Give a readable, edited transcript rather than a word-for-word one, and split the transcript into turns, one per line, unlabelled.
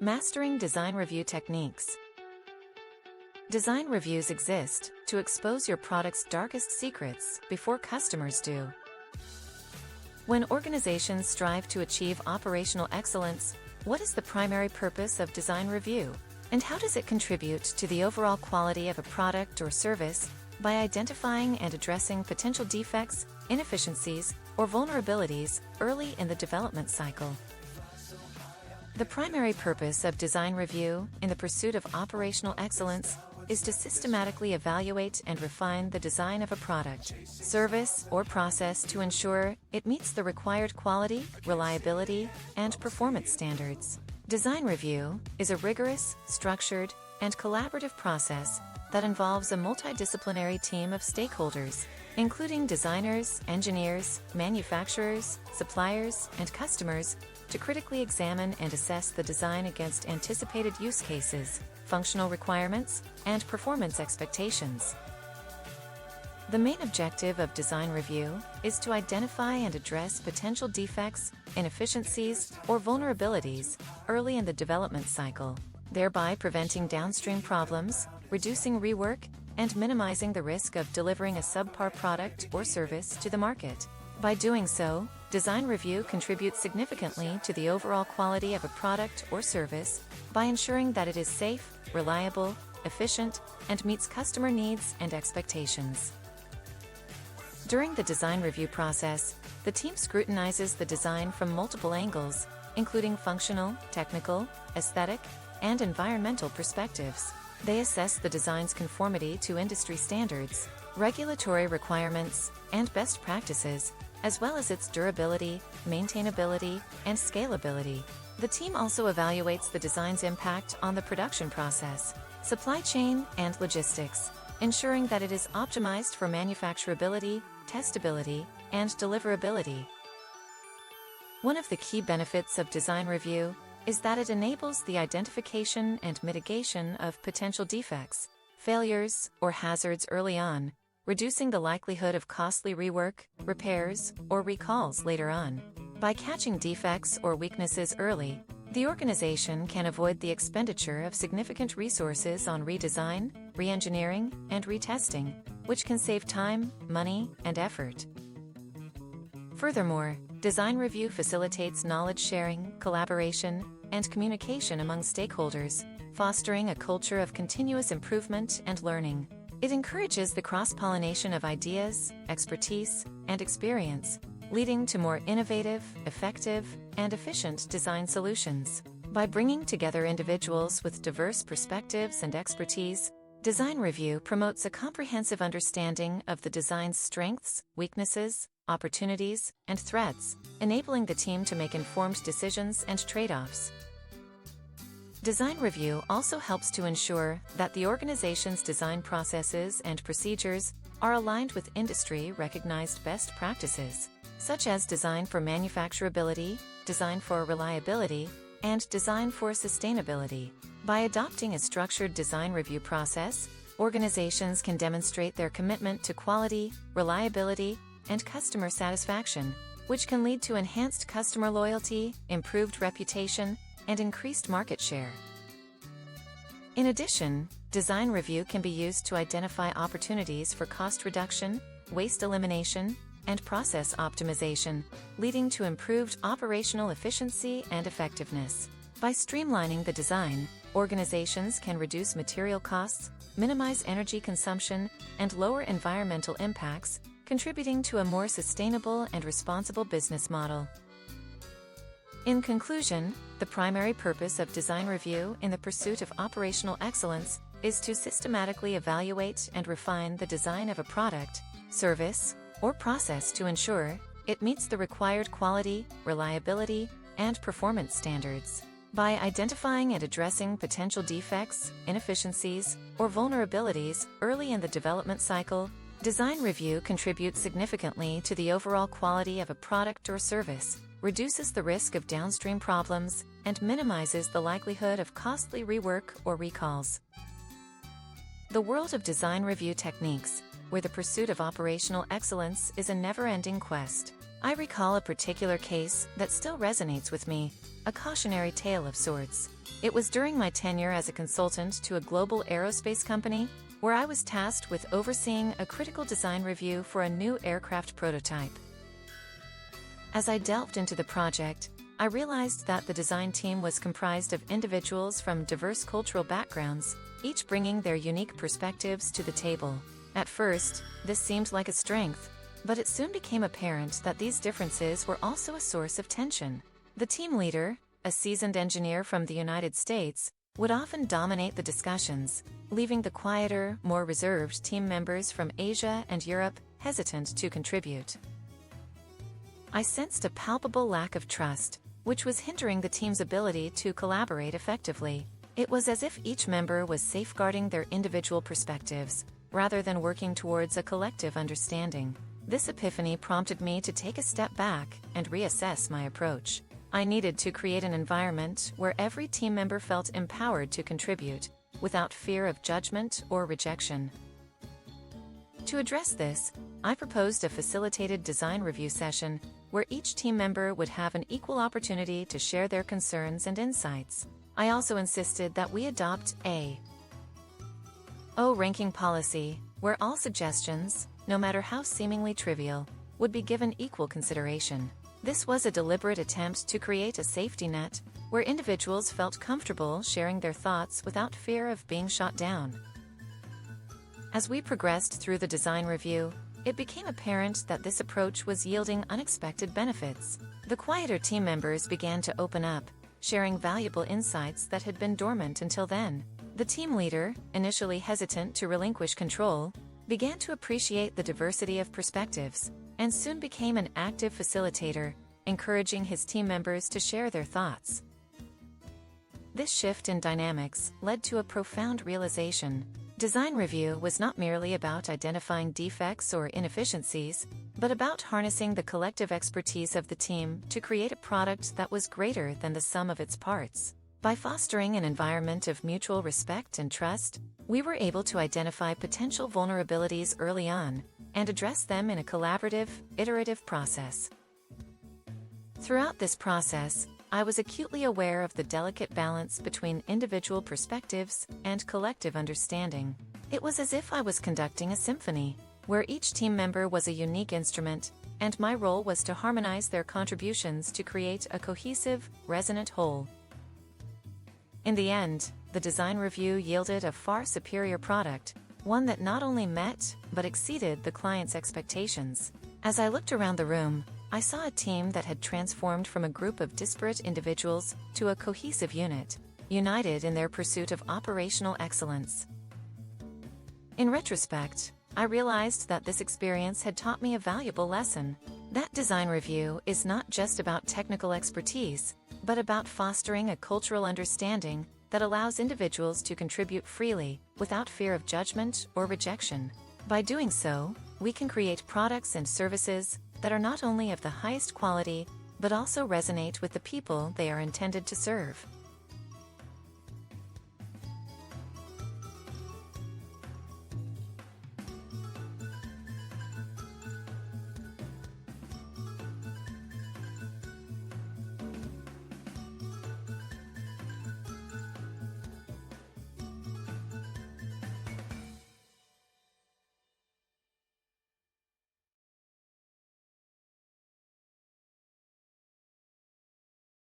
Mastering design review techniques. Design reviews exist to expose your product's darkest secrets before customers do. When organizations strive to achieve operational excellence, what is the primary purpose of design review, and how does it contribute to the overall quality of a product or service by identifying and addressing potential defects, inefficiencies, or vulnerabilities early in the development cycle? The primary purpose of design review in the pursuit of operational excellence is to systematically evaluate and refine the design of a product, service, or process to ensure it meets the required quality, reliability, and performance standards. Design review is a rigorous, structured, and collaborative process that involves a multidisciplinary team of stakeholders, including designers, engineers, manufacturers, suppliers, and customers, to critically examine and assess the design against anticipated use cases, functional requirements, and performance expectations. The main objective of design review is to identify and address potential defects, inefficiencies, or vulnerabilities early in the development cycle, thereby preventing downstream problems, reducing rework, and minimizing the risk of delivering a subpar product or service to the market. By doing so, design review contributes significantly to the overall quality of a product or service by ensuring that it is safe, reliable, efficient, and meets customer needs and expectations. During the design review process, the team scrutinizes the design from multiple angles, including functional, technical, aesthetic, and environmental perspectives. They assess the design's conformity to industry standards, regulatory requirements, and best practices, as well as its durability, maintainability, and scalability. The team also evaluates the design's impact on the production process, supply chain, and logistics, ensuring that it is optimized for manufacturability, testability, and deliverability. One of the key benefits of design review is that it enables the identification and mitigation of potential defects, failures, or hazards early on, reducing the likelihood of costly rework, repairs, or recalls later on. By catching defects or weaknesses early, the organization can avoid the expenditure of significant resources on redesign, re-engineering, and retesting, which can save time, money, and effort. Furthermore, design review facilitates knowledge sharing, collaboration, and communication among stakeholders, fostering a culture of continuous improvement and learning. It encourages the cross-pollination of ideas, expertise, and experience, leading to more innovative, effective, and efficient design solutions. By bringing together individuals with diverse perspectives and expertise, design review promotes a comprehensive understanding of the design's strengths, weaknesses, opportunities, and threats, enabling the team to make informed decisions and trade-offs. Design review also helps to ensure that the organization's design processes and procedures are aligned with industry-recognized best practices, such as design for manufacturability, design for reliability, and design for sustainability. By adopting a structured design review process, organizations can demonstrate their commitment to quality, reliability, and customer satisfaction, which can lead to enhanced customer loyalty, improved reputation, and increased market share. In addition, design review can be used to identify opportunities for cost reduction, waste elimination, and process optimization, leading to improved operational efficiency and effectiveness. By streamlining the design, organizations can reduce material costs, minimize energy consumption, and lower environmental impacts, contributing to a more sustainable and responsible business model. In conclusion, the primary purpose of design review in the pursuit of operational excellence is to systematically evaluate and refine the design of a product, service, or process to ensure it meets the required quality, reliability, and performance standards. By identifying and addressing potential defects, inefficiencies, or vulnerabilities early in the development cycle, design review contributes significantly to the overall quality of a product or service, reduces the risk of downstream problems, and minimizes the likelihood of costly rework or recalls. The world of design review techniques, where the pursuit of operational excellence is a never-ending quest. I recall a particular case that still resonates with me, a cautionary tale of sorts. It was during my tenure as a consultant to a global aerospace company, where I was tasked with overseeing a critical design review for a new aircraft prototype. As I delved into the project, I realized that the design team was comprised of individuals from diverse cultural backgrounds, each bringing their unique perspectives to the table. At first, this seemed like a strength, but it soon became apparent that these differences were also a source of tension. The team leader, a seasoned engineer from the United States, would often dominate the discussions, leaving the quieter, more reserved team members from Asia and Europe hesitant to contribute. I sensed a palpable lack of trust, which was hindering the team's ability to collaborate effectively. It was as if each member was safeguarding their individual perspectives, rather than working towards a collective understanding. This epiphany prompted me to take a step back and reassess my approach. I needed to create an environment where every team member felt empowered to contribute, without fear of judgment or rejection. To address this, I proposed a facilitated design review session where each team member would have an equal opportunity to share their concerns and insights. I also insisted that we adopt a O-ranking policy, where all suggestions, no matter how seemingly trivial, would be given equal consideration. This was a deliberate attempt to create a safety net where individuals felt comfortable sharing their thoughts without fear of being shot down. As we progressed through the design review, it became apparent that this approach was yielding unexpected benefits. The quieter team members began to open up, sharing valuable insights that had been dormant until then. The team leader, initially hesitant to relinquish control, began to appreciate the diversity of perspectives, and soon became an active facilitator, encouraging his team members to share their thoughts. This shift in dynamics led to a profound realization. Design review was not merely about identifying defects or inefficiencies, but about harnessing the collective expertise of the team to create a product that was greater than the sum of its parts. By fostering an environment of mutual respect and trust, we were able to identify potential vulnerabilities early on and address them in a collaborative, iterative process. Throughout this process, I was acutely aware of the delicate balance between individual perspectives and collective understanding. It was as if I was conducting a symphony, where each team member was a unique instrument, and my role was to harmonize their contributions to create a cohesive, resonant whole. In the end, the design review yielded a far superior product, one that not only met, but exceeded the client's expectations. As I looked around the room, I saw a team that had transformed from a group of disparate individuals to a cohesive unit, united in their pursuit of operational excellence. In retrospect, I realized that this experience had taught me a valuable lesson. That design review is not just about technical expertise, but about fostering a cultural understanding that allows individuals to contribute freely, without fear of judgment or rejection. By doing so, we can create products and services that are not only of the highest quality, but also resonate with the people they are intended to serve.